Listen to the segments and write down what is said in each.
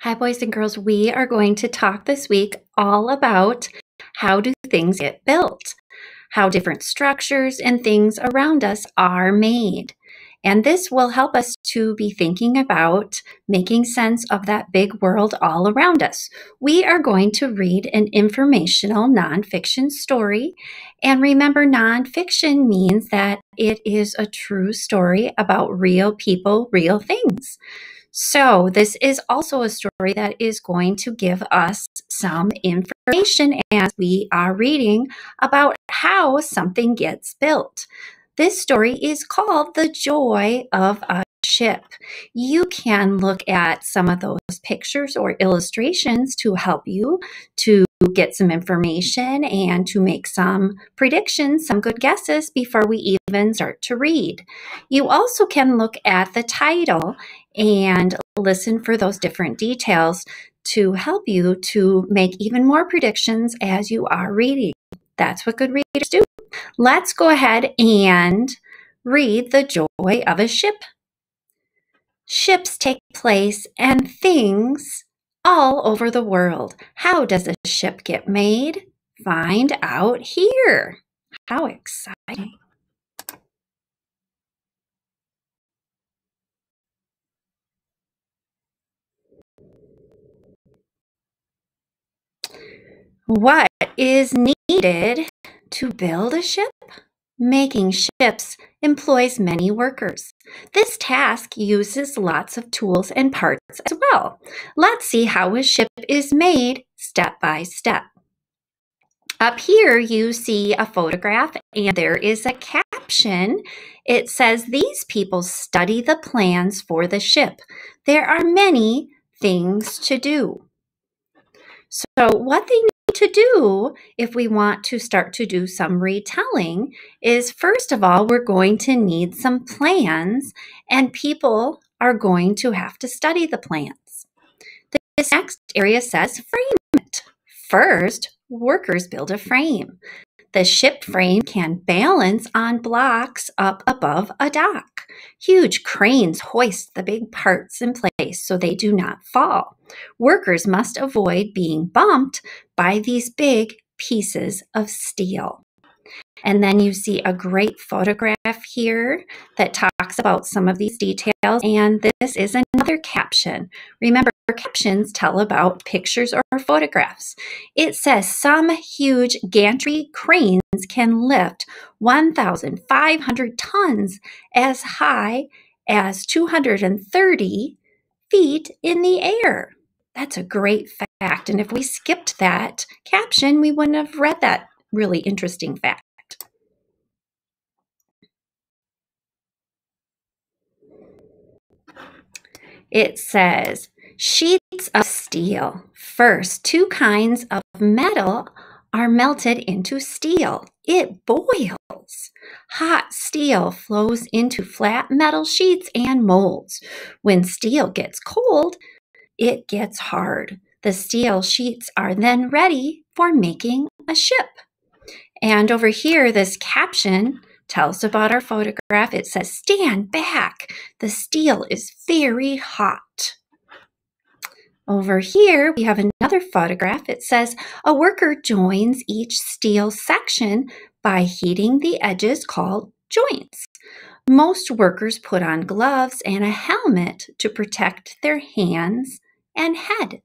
Hi, boys and girls. We are going to talk this week all about how do things get built, how different structures and things around us are made. And this will help us to be thinking about making sense of that big world all around us. We are going to read an informational nonfiction story. And remember, nonfiction means that it is a true story about real people, real things. So this is also a story that is going to give us some information as we are reading about how something gets built. This story is called The Joy of a Ship. You can look at some of those pictures or illustrations to help you to get some information and to make some predictions, some good guesses before we even start to read. You also can look at the title and listen for those different details to help you to make even more predictions as you are reading. That's what good readers do. Let's go ahead and read The Joy of a Ship. Ships take place and things all over the world. How does a ship get made? Find out here. How exciting. What is needed to build a ship? Making ships employs many workers. This task uses lots of tools and parts as well. Let's see how a ship is made step by step. Up here you see a photograph and there is a caption. It says, "These people study the plans for the ship. There are many things to do." So what they need to do if we want to start to do some retelling is, first of all, we're going to need some plans, and people are going to have to study the plans. This next area says frame it. First, workers build a frame. The ship frame can balance on blocks up above a dock. Huge cranes hoist the big parts in place so they do not fall. Workers must avoid being bumped by these big pieces of steel. And then you see a great photograph here that talks about some of these details. And this is another caption. Remember, captions tell about pictures or photographs. It says some huge gantry cranes can lift 1,500 tons as high as 230 feet in the air. That's a great fact. And if we skipped that caption, we wouldn't have read that really interesting fact. It says, sheets of steel. First, two kinds of metal are melted into steel. It boils. Hot steel flows into flat metal sheets and molds. When steel gets cold, it gets hard. The steel sheets are then ready for making a ship. And over here, this caption tells about our photograph. It says, "Stand back. The steel is very hot." Over here, we have another photograph. It says, "A worker joins each steel section by heating the edges called joints." Most workers put on gloves and a helmet to protect their hands and head.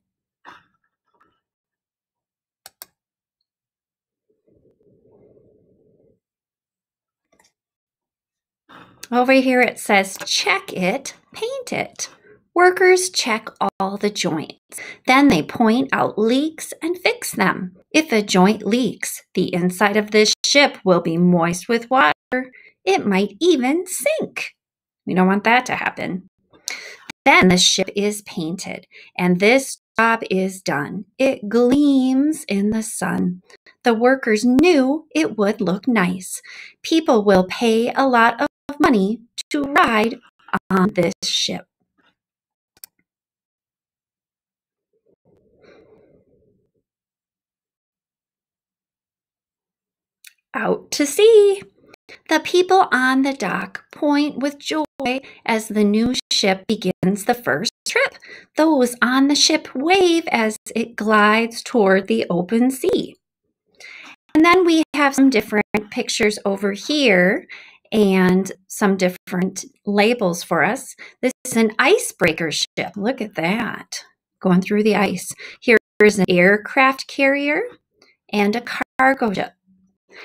Over here it says, "Check it, paint it." Workers check all the joints. Then they point out leaks and fix them. If a joint leaks, the inside of this ship will be moist with water. It might even sink. We don't want that to happen. Then the ship is painted, and this job is done. It gleams in the sun. The workers knew it would look nice. People will pay a lot of money to ride on this ship. Out to sea. The people on the dock point with joy as the new ship begins the first trip. Those on the ship wave as it glides toward the open sea. And then we have some different pictures over here and some different labels for us. This is an icebreaker ship. Look at that, going through the ice. Here's an aircraft carrier and a cargo ship.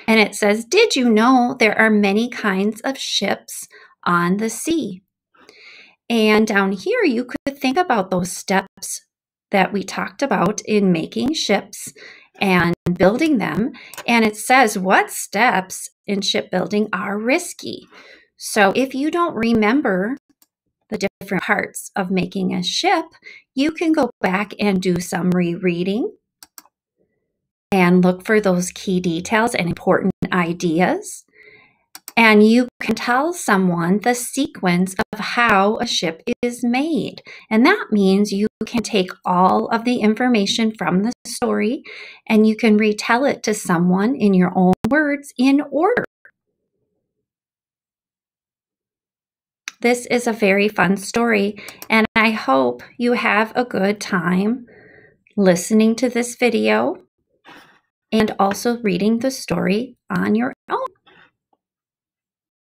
And it says, did you know there are many kinds of ships on the sea? And down here, you could think about those steps that we talked about in making ships and building them. And it says what steps in shipbuilding are risky. So if you don't remember the different parts of making a ship, you can go back and do some rereading and look for those key details and important ideas. And you can tell someone the sequence of how a ship is made. And that means you can take all of the information from the story and you can retell it to someone in your own words in order. This is a very fun story, and I hope you have a good time listening to this video and also reading the story on your own.